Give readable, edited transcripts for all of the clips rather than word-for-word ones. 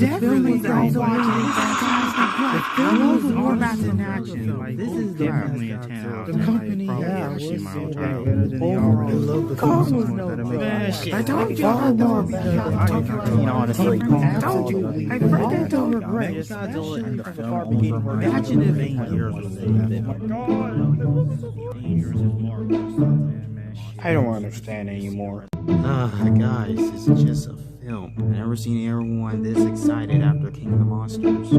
definitely don't watch it. The film is more about the action. This is definitely a 10 out of 10. The company Ever seen my whole childhood. better than the already love the film. Man, shit. I told you I know Honestly, I told you. I first had to regret Godzilla and the film watching it 8 years I don't understand anymore. Guys, it's just a film. I've never seen everyone this excited after King of the Monsters.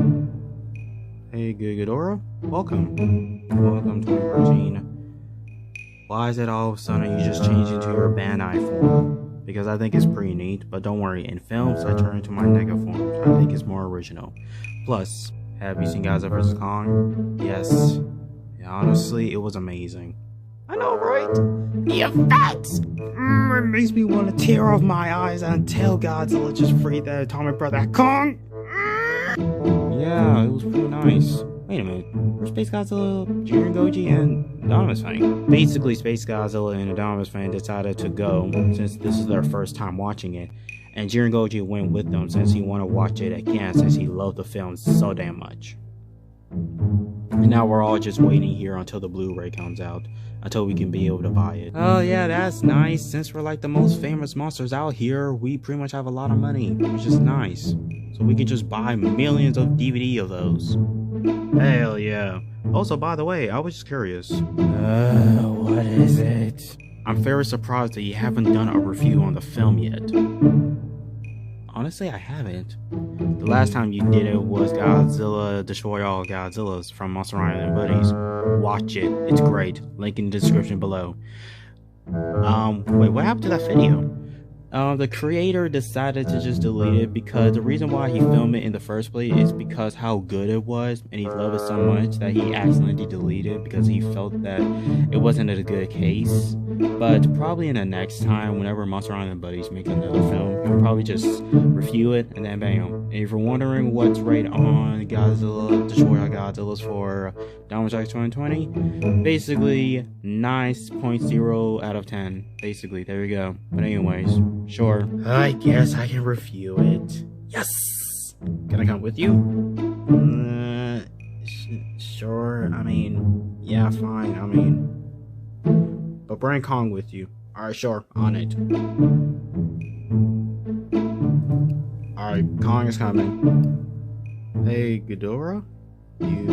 Hey, Ghidorah, welcome. Welcome 2014. Why is it all of a sudden you just changed into your Bandai form? Because I think it's pretty neat, but don't worry, in films I turn into my NECA form. I think it's more original. Plus, have you seen Godzilla vs. Kong? Yes. Yeah, honestly, it was amazing. I know, right? The effects! It makes me want to tear off my eyes and tell Godzilla just free that atomic brother Kong! Yeah, it was pretty nice. Wait a minute, were Space Godzilla, Jiren Goji, and Adonis Fang? Basically, Space Godzilla and Adonis Fang decided to go since this is their first time watching it, and Jiren Goji went with them since he wanted to watch it again since he loved the film so damn much. And now we're all just waiting here until the Blu-ray comes out, until we can be able to buy it. Oh yeah, that's nice. Since we're like the most famous monsters out here, we pretty much have a lot of money, which is nice. So we can just buy millions of DVD of those. Hell yeah. Also, by the way, I was just curious. What is it? I'm very surprised that you haven't done a review on the film yet. Honestly, I haven't. The last time you did it was Godzilla Destroy All Godzillas from Monster Island and Buddies. Watch it, it's great. Link in the description below. Wait, what happened to that video? The creator decided to just delete it because the reason why he filmed it in the first place is because how good it was, and he loved it so much that he accidentally deleted it because he felt that it wasn't a good case. But probably in the next time, whenever Monster Island Buddies make another film, he'll probably just review it and then bam. And if you're wondering what's right on Godzilla Destroy All Godzillas for Downward Strike 2020, basically 9.0 out of 10. Basically, there you go. But anyways, sure. I guess I can review it. Yes! Can I come with you? Sure. I mean, yeah, fine. I mean, but bring Kong with you. Alright, sure. On it. Alright, Kong is coming. Hey, Ghidorah? You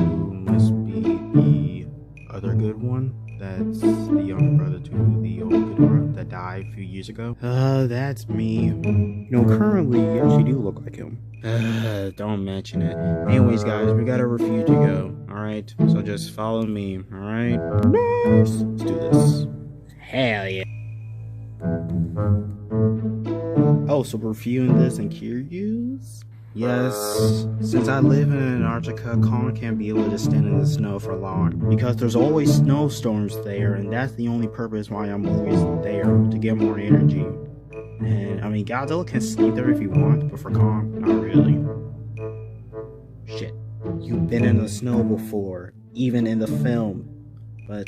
must be the other good one. That's the younger brother to the old Ghidorah that died a few years ago. That's me. You know, currently, you actually do look like him. Don't mention it. Anyways, guys, we got a review to go. Alright? So just follow me. Alright? Nice! Let's do this. Hell yeah. Oh, so we're reviewing this in Kyryu's? Yes, since I live in Antarctica, Kong can't be able to stand in the snow for long because there's always snowstorms there, and that's the only purpose why I'm always there, to get more energy. And I mean, Godzilla can sleep there if you want, but for Kong, not really. Shit, you've been in the snow before, even in the film, but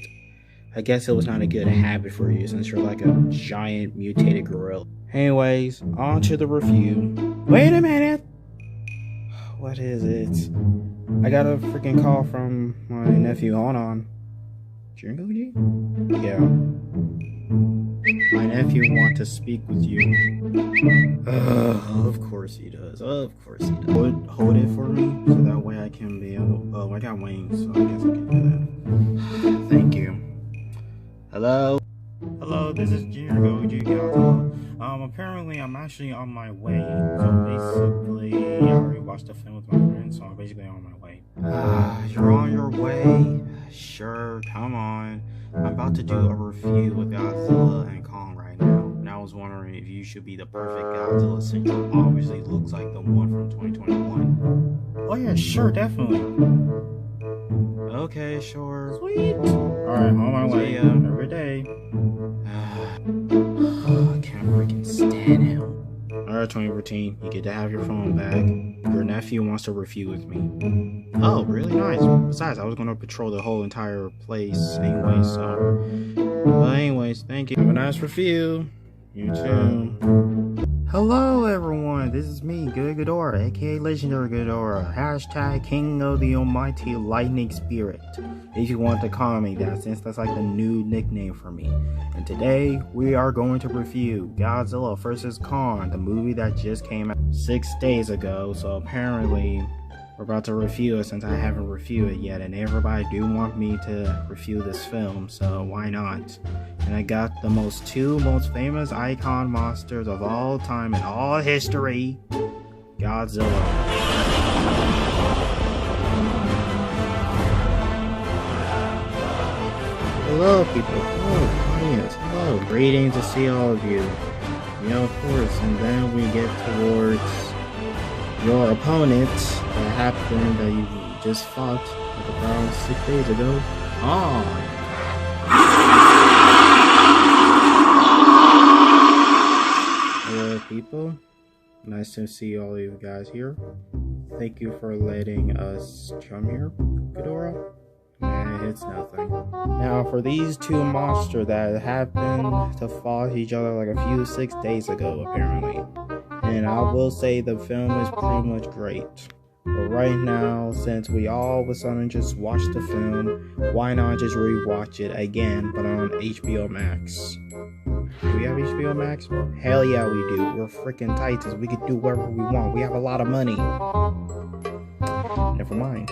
I guess it was not a good habit for you since you're like a giant mutated gorilla. Anyways, on to the review. Wait a minute! What is it? I got a freaking call from my nephew. Hold on. Jiren Goji? Yeah. My nephew wants to speak with you. Of course he does. Of course he does. Hold it for me so that way I can be able... Oh, I got wings, so I guess I can do that. Thank you. Hello? Hello, this is Jiren Goji Godzilla. Apparently I'm actually on my way. So basically, I already watched the film with my friends, so I'm basically on my way. You're on your way? Sure, come on. I'm about to do a review with Godzilla and Kong right now. And I was wondering if you should be the perfect Godzilla since you obviously looks like the one from 2021. Oh yeah, sure, definitely. Okay, sure. Sweet. Alright, on my way. Every day. I can't freaking stand him. Alright, 2014, you get to have your phone back. Your nephew wants to review with me. Oh, really nice. Besides, I was going to patrol the whole entire place anyway, so... But anyways, thank you. Have a nice review. You too. Hello everyone, this is me, Good Ghidorah, aka Legendary Ghidorah, hashtag King of the Almighty Lightning Spirit, if you want to call me that, since that's like the new nickname for me. And today, we are going to review Godzilla vs. Kong, the movie that just came out 6 days ago, so apparently, we're about to review it since I haven't reviewed it yet, and everybody do want me to review this film, so why not? And I got the two most famous icon monsters of all time in all history, Godzilla. Hello people, hello audience, hello, greetings to see all of you. Yeah, of course, and then we get towards your opponent that happened that you just fought like around 6 days ago. Hello people, nice to see all of you guys here. Thank you for letting us come here, Ghidorah. And it's nothing. Now for these two monsters that happened to fight each other like a few 6 days ago apparently. And I will say the film is pretty much great. But right now, since we all of a sudden just watched the film, why not just rewatch it again, but on HBO Max? Do we have HBO Max? Hell yeah we do. We're freaking titans. We can do whatever we want. We have a lot of money. Never mind.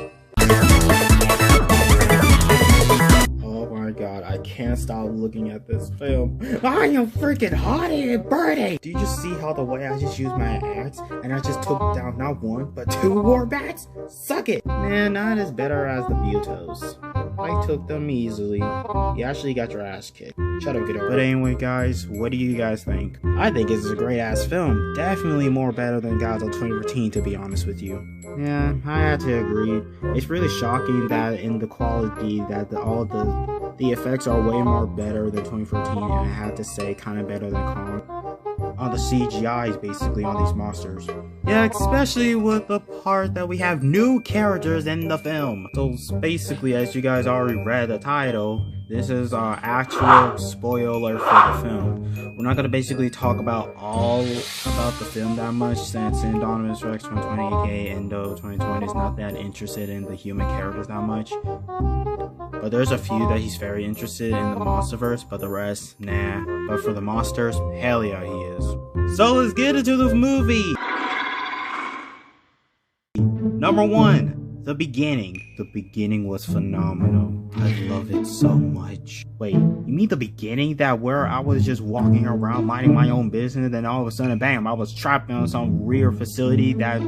Oh my god, I can't stop looking at this film. I am freaking hot-headed birdie! Do you just see how the way I just used my axe and I just took down not one, but 2 war bats? Suck it! Man, not as better as the Mutos. I took them easily. You actually got your ass kicked. Shut up, Ghidorah. But anyway, guys, what do you guys think? I think it's a great-ass film. Definitely more better than Godzilla 2014, to be honest with you. Yeah, I had to agree. It's really shocking that in the quality that all the effects are way more better than 2014, and I have to say kind of better than Kong. On the CGIs basically on these monsters. Yeah, especially with the part that we have new characters in the film. So basically, as you guys already read the title, this is our actual spoiler for the film. We're not gonna basically talk about all about the film that much, since Indominus Rex 2020 aka Endo 2020 is not that interested in the human characters that much. But there's a few that he's very interested in the monsterverse, but the rest, nah. But for the monsters, hell yeah he is. So let's get into the movie! Number 1, the beginning. The beginning was phenomenal. I love it so much. Wait, you mean the beginning that where I was just walking around minding my own business, and then all of a sudden, bam, I was trapped on some weird facility that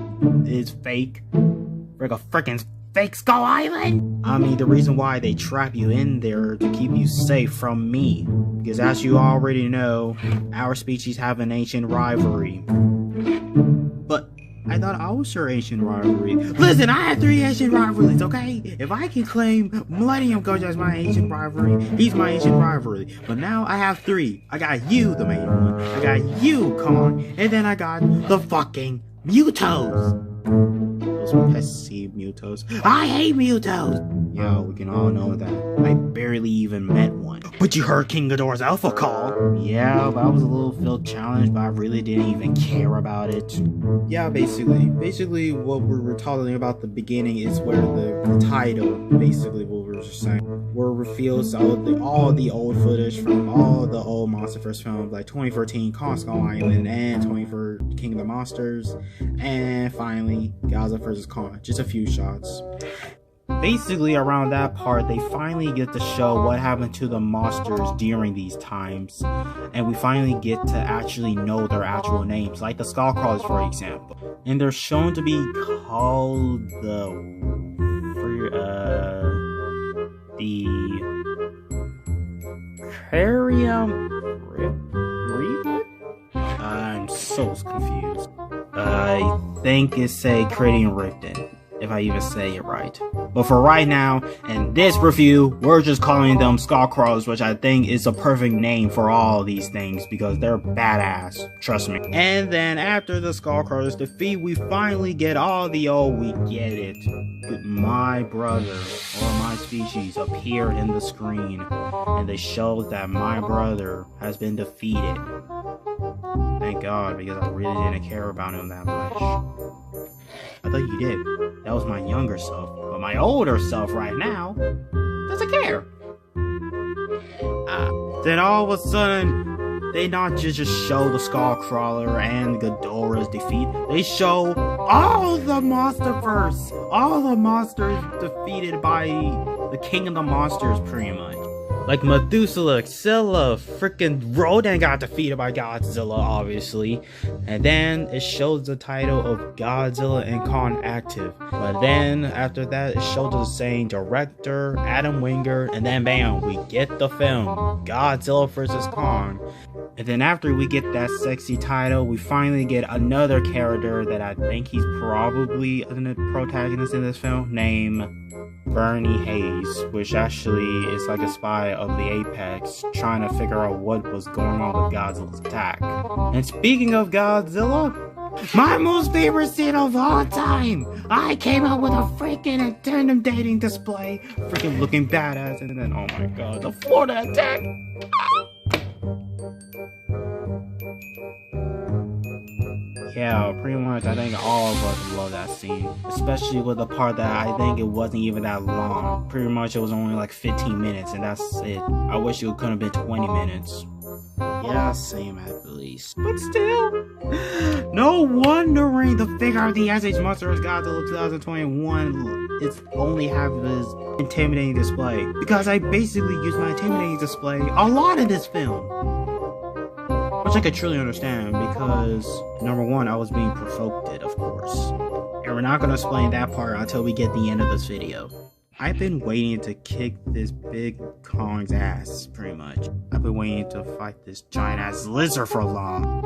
is fake? Like a freaking fake Skull Island? I mean, the reason why they trap you in there to keep you safe from me. Because as you already know, our species have an ancient rivalry. But I thought I was your ancient rivalry. Listen, I have 3 ancient rivalries, okay? If I can claim Millennium Gojo as my ancient rivalry, he's my ancient rivalry. But now I have 3. I got you, the main one. I got you, Kong. And then I got the fucking Mutos. Those pesky Mutos. I hate Mutos! Yo, we can all know that. I barely even met one. But you heard King Ghidorah's alpha call! Yeah, but I was a little felt challenged, but I really didn't even care about it. Yeah, basically what we were talking about the beginning is where the title, basically what we were just saying, where it reveals all the old footage from all the old MonsterVerse films, like 2014 Kong Skull Island, and 2014 King of the Monsters, and finally Godzilla vs. Kong. Just a few shots. Basically, around that part, they finally get to show what happened to the monsters during these times, and we finally get to actually know their actual names, like the Skullcrawlers, for example. And they're shown to be called the Carium Reaper? I'm so confused. I think it's say Cranium Ripton, if I even say it right. But for right now, in this review, we're just calling them Skullcrawlers, which I think is a perfect name for all these things because they're badass, trust me. And then after the Skullcrawlers defeat, we finally get all the we get it. My brother, or my species, appeared in the screen, and they showed that my brother has been defeated. Thank God, because I really didn't care about him that much. I thought you did. That was my younger self. But my older self right now doesn't care. Then all of a sudden, they not just show the Skullcrawler and Ghidorah's defeat. They show all the Monsterverse. All the monsters defeated by the King of the Monsters, pretty much. Like Methuselah, Scylla, freaking Rodan got defeated by Godzilla, obviously. And then it shows the title of Godzilla and Kong active. But then after that, it shows the same director, Adam Wingard, and then bam, we get the film, Godzilla vs. Kong. And then after we get that sexy title, we finally get another character that I think he's probably the protagonist in this film, named Bernie Hayes, which actually is like a spy of the Apex, trying to figure out what was going on with Godzilla's attack. And speaking of Godzilla, my most favorite scene of all time! I came out with a freaking intimidating display, freaking looking badass, and then oh my god, the Florida attack! Yeah, pretty much I think all of us love that scene. Especially with the part that I think it wasn't even that long. Pretty much it was only like 15 minutes and that's it. I wish it could have been 20 minutes. Yeah, same at least. But still, no wondering the figure of the Ice Age Monsters Godzilla 2021 it's only have this intimidating display. Because I basically use my intimidating display a lot in this film. Which I could truly understand because, number one, I was being provoked, of course. And we're not going to explain that part until we get the end of this video. I've been waiting to kick this big Kong's ass, pretty much. I've been waiting to fight this giant-ass lizard for long.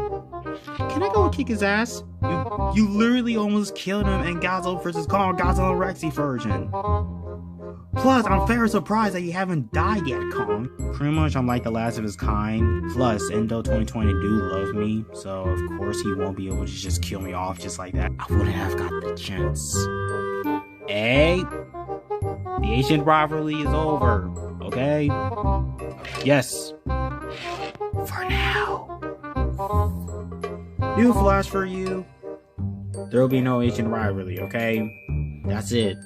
Can I go and kick his ass? You literally almost killed him in Godzilla vs. Kong, Godzilla Rexy version. Plus, I'm very surprised that you haven't died yet, Kong. Pretty much, I'm like the last of his kind. Plus, Endo 2020 do love me, so of course he won't be able to just kill me off just like that. I wouldn't have got the chance. Hey, the ancient rivalry is over, okay? Yes. For now. New flash for you. There'll be no ancient rivalry, okay? That's it.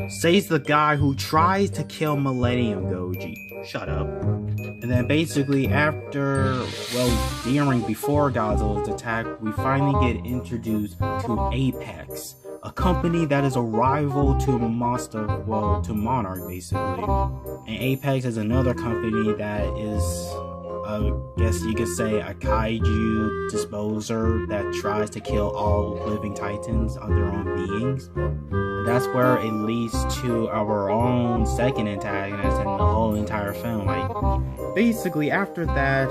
Says the guy who tries to kill Millennium Goji. Shut up. And then basically before Godzilla's attack, we finally get introduced to Apex, a company that is a rival to to Monarch basically. And Apex is another company that is, I guess you could say, a kaiju disposer that tries to kill all living titans on their own beings. That's where it leads to our own second antagonist in the whole entire film. Like, basically, after that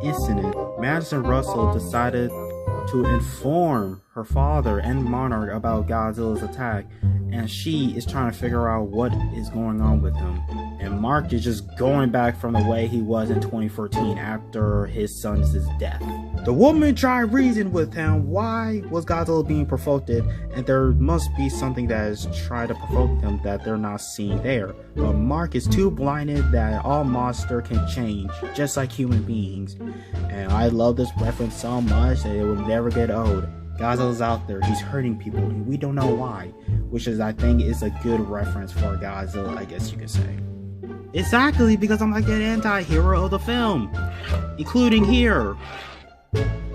incident, Madison Russell decided to inform her father and Monarch about Godzilla's attack, and she is trying to figure out what is going on with him. And Mark is just going back from the way he was in 2014 after his son's death. The woman tried reason with him why was Godzilla being provoked, and there must be something that is trying to provoke him that they're not seeing there. But Mark is too blinded that all monsters can change, just like human beings. And I love this reference so much that it will never get old. Godzilla's out there, he's hurting people, and we don't know why. Which is, I think, is a good reference for Godzilla, I guess you could say. Exactly, because I'm like an anti-hero of the film, including here.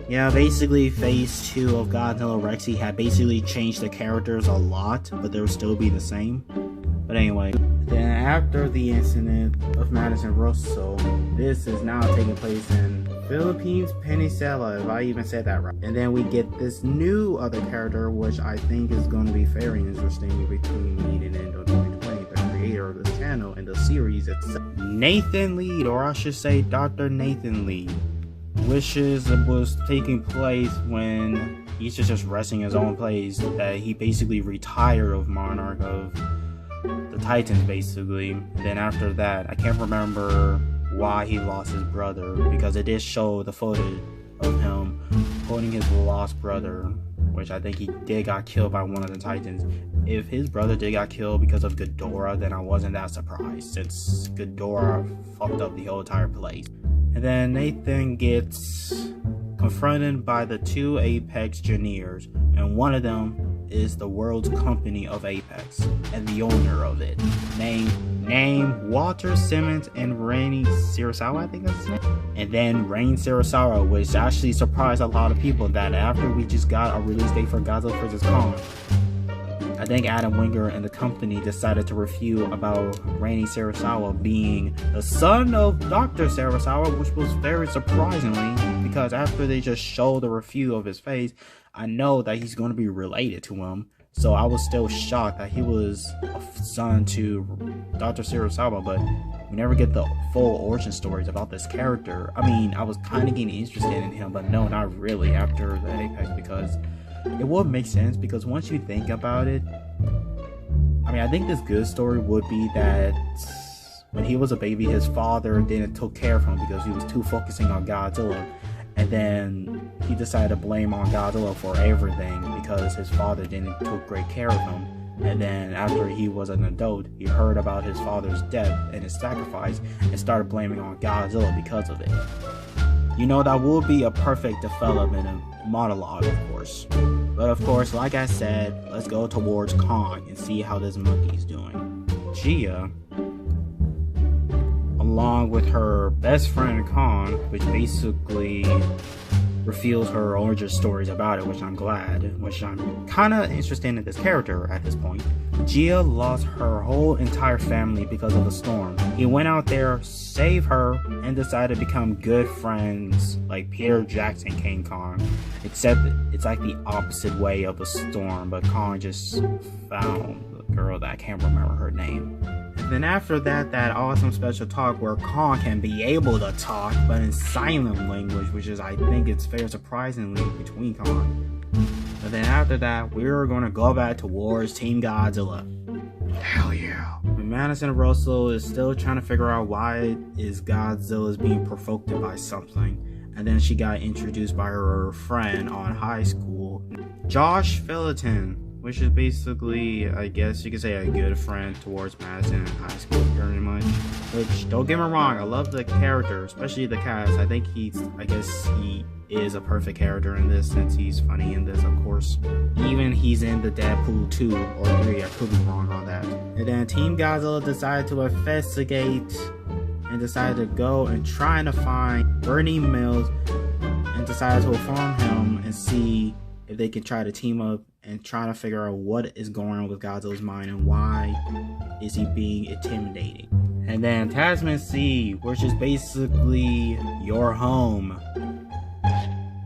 Yeah, basically phase 2 of Godzilla Rexy had basically changed the characters a lot, but they would still be the same. But anyway, then after the incident of Madison Russell, this is now taking place in Philippines, Penicilla, if I even said that right. And then we get this new other character, which I think is going to be very interesting between me and Endo 2020, the creator of this channel and the series itself. Nathan Lee, or I should say Dr. Nathan Lee, which was taking place when he's just resting his own place, that he basically retired of Monarch of the Titans, basically. And then after that, I can't remember why he lost his brother, because it did show the footage of him holding his lost brother, which I think he did got killed by one of the Titans. If his brother did got killed because of Ghidorah, then I wasn't that surprised, since Ghidorah fucked up the whole entire place. And then Nathan gets confronted by the two Apex Engineers, and one of them is the world's company of Apex and the owner of it, named Walter Simmons and Rainy Sirisawa, I think that's his name. And then Rain Sirisawa, which actually surprised a lot of people that after we just got a release date for Godzilla vs. Kong, I think Adam Wingard and the company decided to refute about Rainy Sirisawa being the son of Dr. Sirisawa, which was very surprisingly, because after they just showed the review of his face, I know that he's going to be related to him. So I was still shocked that he was a son to Dr. Sirisawa, but we never get the full origin stories about this character. I mean, I was kind of getting interested in him, but no, not really after the Apex, because it would make sense, because once you think about it, I mean, I think this good story would be that when he was a baby, his father didn't take care of him because he was too focusing on Godzilla, and then he decided to blame on Godzilla for everything because his father didn't take great care of him. And then after he was an adult, he heard about his father's death and his sacrifice and started blaming on Godzilla because of it. You know, that would be a perfect development monologue, of course. But of course, like I said, let's go towards Kong and see how this monkey's doing. Gia, along with her best friend Kong, which basically reveals her origin stories about it, which I'm glad, which I'm kind of interested in this character at this point. Gia lost her whole entire family because of the storm. He went out there, saved her, and decided to become good friends like Peter Jackson, King Kong. Except it's like the opposite way of the storm, but Kong just found the girl that I can't remember her name. And then after that, that awesome special talk where Kong can be able to talk, but in silent language, which is, I think it's fair surprisingly between Kong. But then after that, we're gonna go back towards Team Godzilla. Hell yeah. Madison Russell is still trying to figure out why is Godzilla is being provoked by something. And then she got introduced by her friend on high school, Josh Philliton, which is basically, I guess you could say, a good friend towards Madison in high school, pretty much. Which, don't get me wrong, I love the character, especially the cast. I think he is a perfect character in this, since he's funny in this, of course. Even he's in the Deadpool 2 or 3, I could be wrong on that. And then Team Godzilla decided to investigate and decided to go and try to find Bernie Mills and decided to inform him and see if they can try to team up and try to figure out what is going on with Godzilla's mind and why is he being intimidating. And then Tasman Sea, which is basically your home.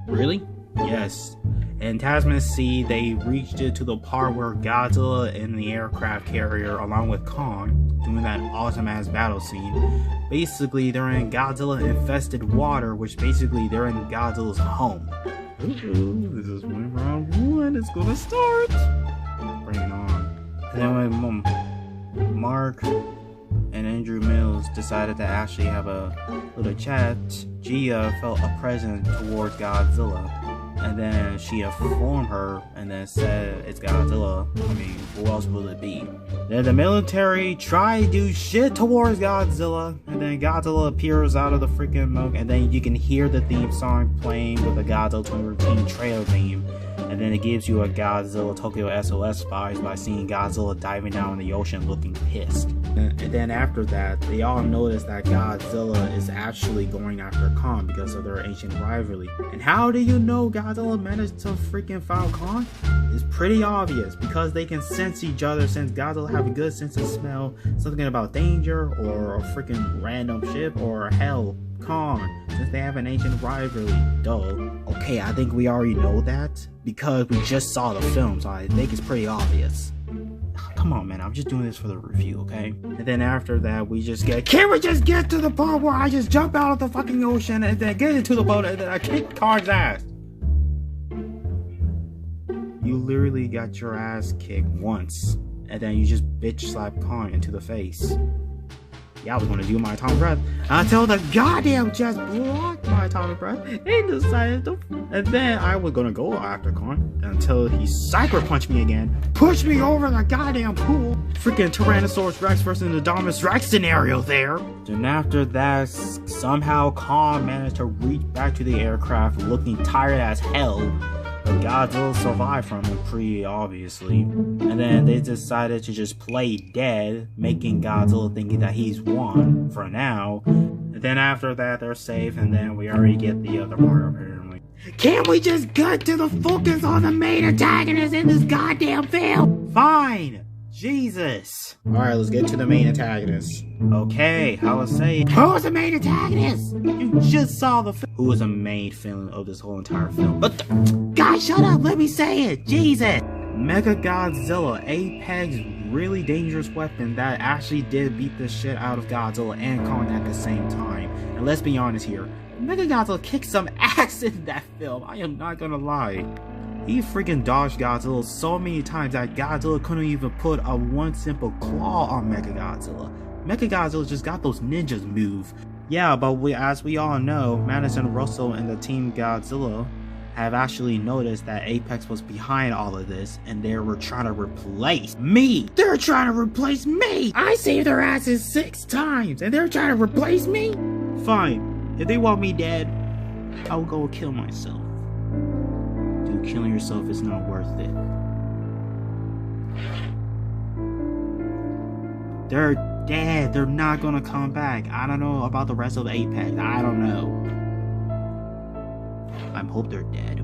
Really? Yes. In Tasman Sea, they reached it to the part where Godzilla and the aircraft carrier, along with Kong, doing that awesome ass battle scene. Basically, they're in Godzilla-infested water, which basically they're in Godzilla's home. Ooh, this is when round one is gonna start. Bring it on. And then when Mark and Andrew Mills decided to actually have a little chat, Gia felt a presence towards Godzilla. And then she informed her and then said it's Godzilla. I mean, who else will it be? Then the military tried to do shit towards Godzilla. And then Godzilla appears out of the freaking smoke. And then you can hear the theme song playing with the Godzilla 2013 trailer theme. And then it gives you a Godzilla Tokyo SOS vibes by seeing Godzilla diving down in the ocean looking pissed. And then after that, they all notice that Godzilla is actually going after Kong because of their ancient rivalry. And how do you know Godzilla managed to freaking fight Kong? It's pretty obvious, because they can sense each other, since Godzilla have a good sense of smell, something about danger or a freaking random ship, or hell, Kong, since they have an ancient rivalry. Duh. Okay, I think we already know that because we just saw the film, so I think it's pretty obvious. Come on, man, I'm just doing this for the review, okay? And then after that, can we just get to the part where I just jump out of the fucking ocean and then get into the boat and then I kick Kong's ass? You literally got your ass kicked once, and then you just bitch slap Kong into the face. Yeah, I was gonna do my atomic breath until the goddamn just blocked my atomic breath and decided to. And then I was gonna go after Khan until he Psyker punched me again, pushed me over the goddamn pool. Freaking Tyrannosaurus Rex versus the Indominus Rex scenario there. Then after that, somehow Khan managed to reach back to the aircraft looking tired as hell. But Godzilla survived from him pretty obviously. And then they decided to just play dead, making Godzilla thinking that he's won for now. And then after that they're safe, and then we already get the other part apparently. Can't we just get to the focus on the main antagonist in this goddamn film? Fine! Jesus! Alright, let's get to the main antagonist. Okay, I was saying, who's the main antagonist? You just saw the film. Who was the main villain of this whole entire film? But guys, shut up, let me say it! Jesus! Mechagodzilla, Apex, really dangerous weapon that actually did beat the shit out of Godzilla and Kong at the same time. And let's be honest here, Mechagodzilla kicked some ass in that film, I am not gonna lie. He freaking dodged Godzilla so many times that Godzilla couldn't even put a one simple claw on Mechagodzilla. Mechagodzilla just got those ninjas move. Yeah, but as we all know, Madison Russell and the Team Godzilla have actually noticed that Apex was behind all of this, and they were trying to replace me. They're trying to replace me! I saved their asses 6 times, and they're trying to replace me? Fine, if they want me dead, I will go kill myself. Dude, killing yourself is not worth it. They're dead, they're not gonna come back. I don't know about the rest of Apex, I don't know. I hope they're dead.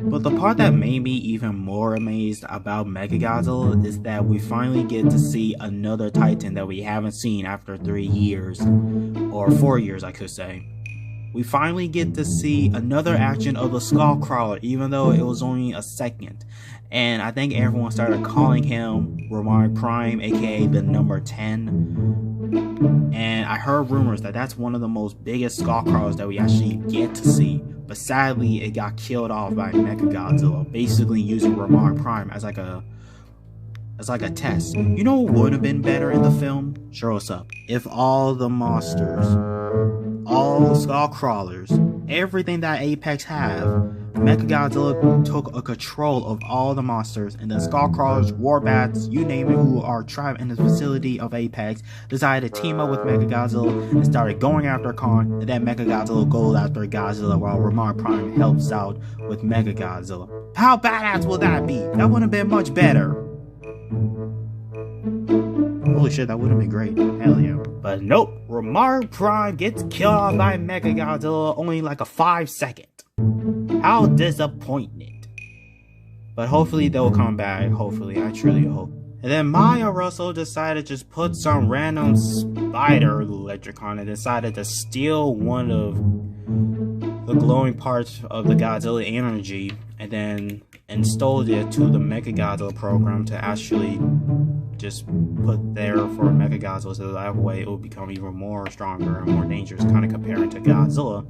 But the part that made me even more amazed about Mechagodzilla is that we finally get to see another Titan that we haven't seen after 3 years. Or 4 years, I could say. We finally get to see another action of the Skullcrawler, even though it was only a second. And I think everyone started calling him Ramar Prime, aka the number 10. And I heard rumors that that's one of the most biggest Skullcrawlers that we actually get to see. But sadly, it got killed off by Mechagodzilla, basically using Ramar Prime as like a test. You know what would have been better in the film? Show us up. If all the monsters, all the Skullcrawlers, everything that Apex have, Mechagodzilla took a control of all the monsters, and then Skullcrawlers, Warbats, you name it, who are trapped in the facility of Apex, decided to team up with Mechagodzilla and started going after Kong, and then Mechagodzilla goes after Godzilla while Ramar Prime helps out with Mechagodzilla. How badass would that be? That would have been much better. Holy shit, that would have been great. Hell yeah. But nope, Ramar Prime gets killed by Mechagodzilla only like a 5-second. How disappointing. But hopefully they'll come back. Hopefully, I truly hope. And then Maya Russell decided to just put some random spider Electricon and decided to steal one of the glowing parts of the Godzilla energy and then installed it to the Mechagodzilla program to actually just put there for Mechagodzilla, so that way it will become even more stronger and more dangerous, kind of comparing to Godzilla.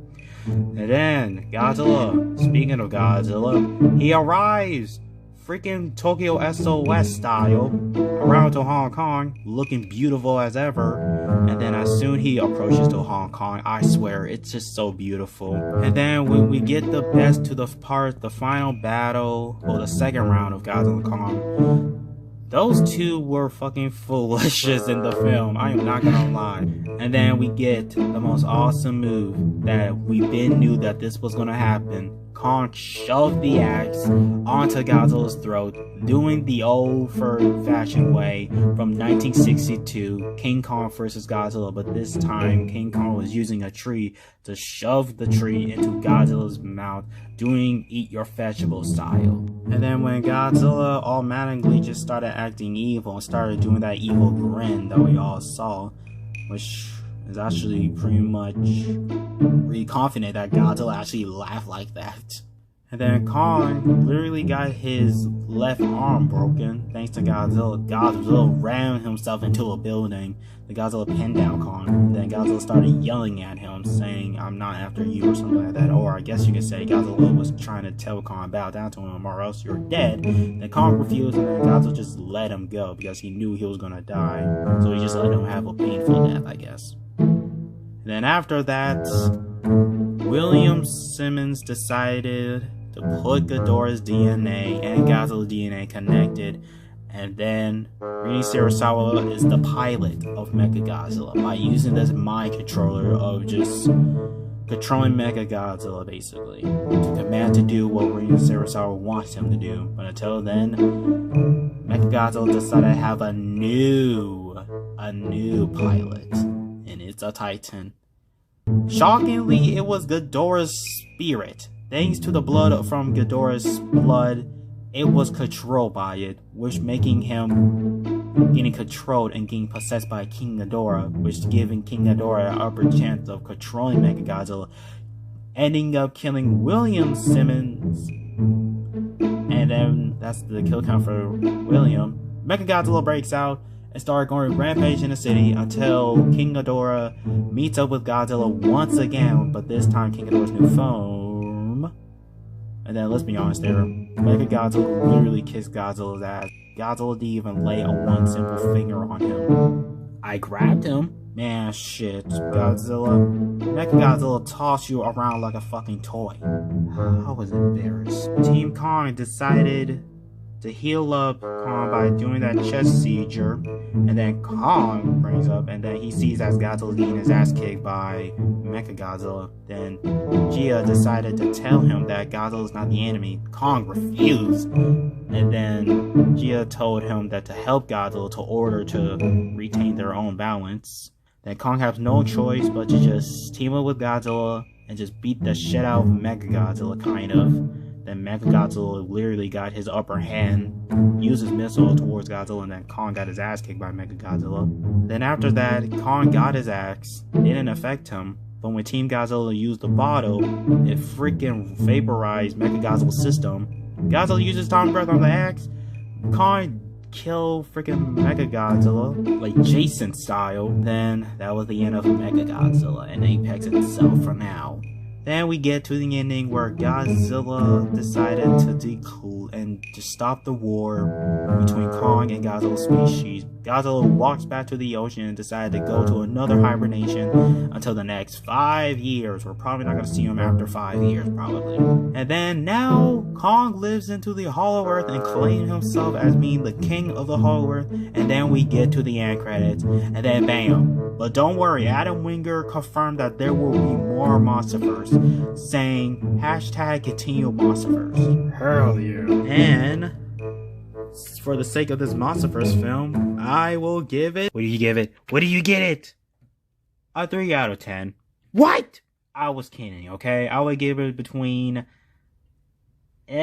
And then Godzilla, speaking of Godzilla, he arrives freaking Tokyo SOS style around to Hong Kong, looking beautiful as ever. And then as soon he approaches to Hong Kong, I swear it's just so beautiful. And then when we get the best to the part, the final battle, or the second round of Godzilla Kong, those two were fucking foolish in the film, I am not gonna lie. And then we get the most awesome move that we been knew that this was gonna happen. Kong shoved the axe onto Godzilla's throat, doing the old fashioned way from 1962, King Kong vs. Godzilla, but this time King Kong was using a tree to shove the tree into Godzilla's mouth, doing eat your vegetable style. And then when Godzilla automatically just started acting evil and started doing that evil grin that we all saw, which is actually pretty much really confident that Godzilla actually laughed like that. And then Kong literally got his left arm broken thanks to Godzilla. Godzilla ran himself into a building. The Godzilla pinned down Kong. And then Godzilla started yelling at him, saying, "I'm not after you," or something like that. Or I guess you could say Godzilla was trying to tell Kong, bow down to him or else you're dead. Then Kong refused, and then Godzilla just let him go because he knew he was gonna die. So he just let him have a painful death, I guess. Then after that, William Simmons decided to put Ghidorah's DNA and Godzilla's DNA connected, and then Rini Serizawa is the pilot of Mechagodzilla by using this mind controller of just controlling Mechagodzilla basically to command to do what Rini Serizawa wants him to do. But until then, Mechagodzilla decided to have a new pilot, and it's a Titan. Shockingly, it was Ghidorah's spirit. Thanks to the blood from Ghidorah's blood, it was controlled by it, which making him getting controlled and getting possessed by King Ghidorah, which giving King Ghidorah an upper chance of controlling Mechagodzilla, ending up killing William Simmons. And then that's the kill count for William. Mechagodzilla breaks out and starts going rampage in the city until King Ghidorah meets up with Godzilla once again, but this time King Ghidorah's new form. And then let's be honest there, Mechagodzilla literally kissed Godzilla's ass. Godzilla didn't even lay a one simple finger on him. I grabbed him. Man, shit, Mechagodzilla tossed you around like a fucking toy. I was embarrassed. Team Kong decided to heal up Kong by doing that chest seizure, and then Kong brings up, and then he sees as Godzilla getting his ass kicked by Mechagodzilla. Then Gia decided to tell him that Godzilla's not the enemy. Kong refused, and then Gia told him that to help Godzilla to order to retain their own balance. Then Kong has no choice but to just team up with Godzilla and just beat the shit out of Mechagodzilla, kind of. Then Mechagodzilla literally got his upper hand, used his missile towards Godzilla, and then Kong got his ass kicked by Mechagodzilla. Then after that, Kong got his axe. It didn't affect him, but when Team Godzilla used the bottle, it freaking vaporized Mechagodzilla's system. Godzilla uses Tom Breath on the axe. Kong killed freaking Mechagodzilla, like Jason style. Then that was the end of Mechagodzilla and Apex itself for now. Then we get to the ending where Godzilla decided to stop the war between Kong and Godzilla's species. Godzilla walks back to the ocean and decided to go to another hibernation until the next 5 years. We're probably not going to see him after 5 years, probably. And then now, Kong lives into the Hollow Earth and claims himself as being the king of the Hollow Earth. And then we get to the end credits, and then bam. But don't worry, Adam Wingard confirmed that there will be more Monsterverse, saying hashtag continue Monsterverse. Hell yeah. And for the sake of this Monsterverse film, I will give it... What do you give it? What do you get it? A 3 out of 10. What? I was kidding, okay? I would give it between... Come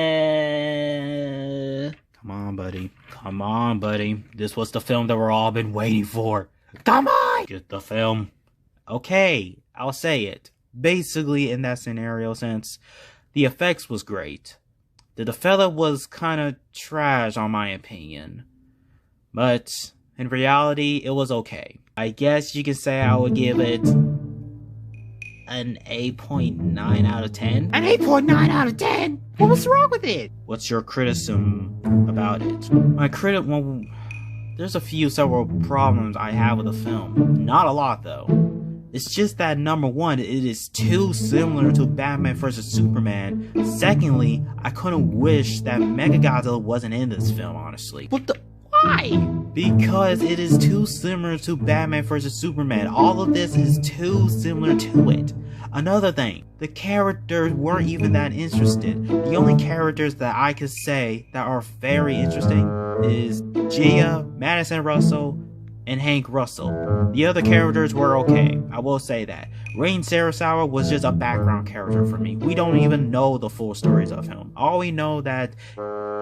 on, buddy. Come on, buddy. This was the film that we're all been waiting for. Come on! Get the film. Okay, I'll say it. Basically, in that scenario, since the effects was great, the fella was kind of trash, on my opinion. But in reality, it was okay. I guess you could say I would give it an 8.9 out of 10. An 8.9 out of 10? What was wrong with it? What's your criticism about it? My well, there's several problems I have with the film. Not a lot, though. It's just that, number one, it is too similar to Batman vs. Superman. Secondly, I couldn't wish that Mechagodzilla wasn't in this film, honestly. Why? Because it is too similar to Batman vs. Superman. All of this is too similar to it. Another thing, the characters weren't even that interested. The only characters that I could say that are very interesting is Gia, Madison Russell, and Hank Russell. The other characters were okay, I will say that. Rini Serizawa was just a background character for me. We don't even know the full stories of him. All we know that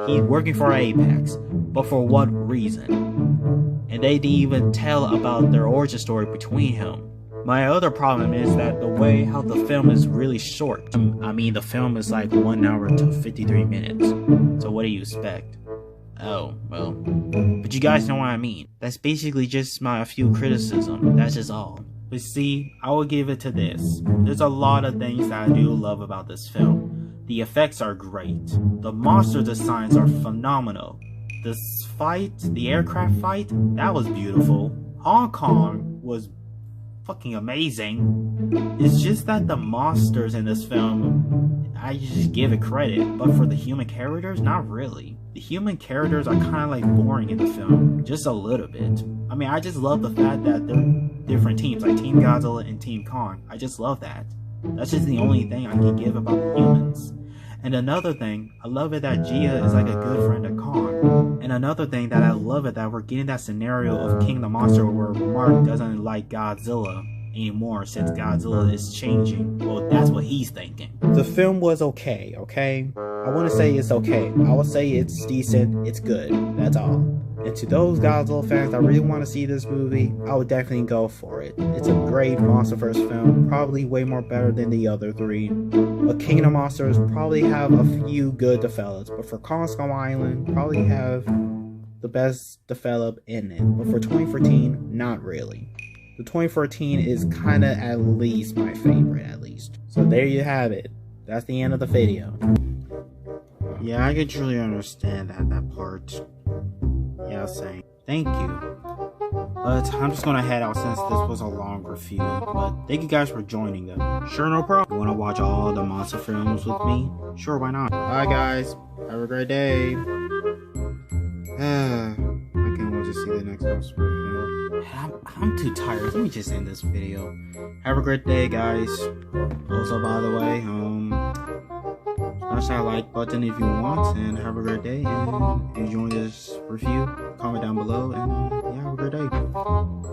he's working for Apex, but for what reason? And they didn't even tell about their origin story between him. My other problem is that the way how the film is really short. I mean, the film is like 1 hour to 53 minutes. So what do you expect? Oh, well. But you guys know what I mean. That's basically just a few criticism. That's just all. But see, I will give it to this. There's a lot of things that I do love about this film. The effects are great. The monster designs are phenomenal. The aircraft fight, that was beautiful. Hong Kong was fucking amazing. It's just that the monsters in this film, I just give it credit, but for the human characters, not really. The human characters are kind of like boring in the film, just a little bit. I mean, I just love the fact that they're different teams, like Team Godzilla and Team Kong. I just love that. That's just the only thing I can give about the humans. And another thing, I love it that Gia is like a good friend of Kong. And another thing that I love it that we're getting that scenario of King the Monster where Mark doesn't like Godzilla anymore since Godzilla is changing. Well, that's what he's thinking. The film was okay? I wouldn't say it's okay. I would say it's decent, it's good, that's all. And to those Godzilla fans that really want to see this movie, I would definitely go for it. It's a great MonsterVerse film, probably way more better than the other three. But King of Monsters probably have a few good develops, but for Kong Skull Island, probably have the best develop in it. But for 2014, not really. The 2014 is kind of at least my favorite, at least. So there you have it. That's the end of the video. Yeah, I can truly understand that part. Yeah, I was saying thank you. But I'm just gonna head out since this was a long review. But thank you guys for joining them. Sure, no problem. You wanna watch all the monster films with me? Sure, why not? Bye guys. Have a great day. I can't wait to see the next monster film. I'm too tired. Let me just end this video. Have a great day, guys. Also, by the way, smash that like button if you want, and have a great day. And if you enjoyed this review, comment down below, and yeah, have a great day.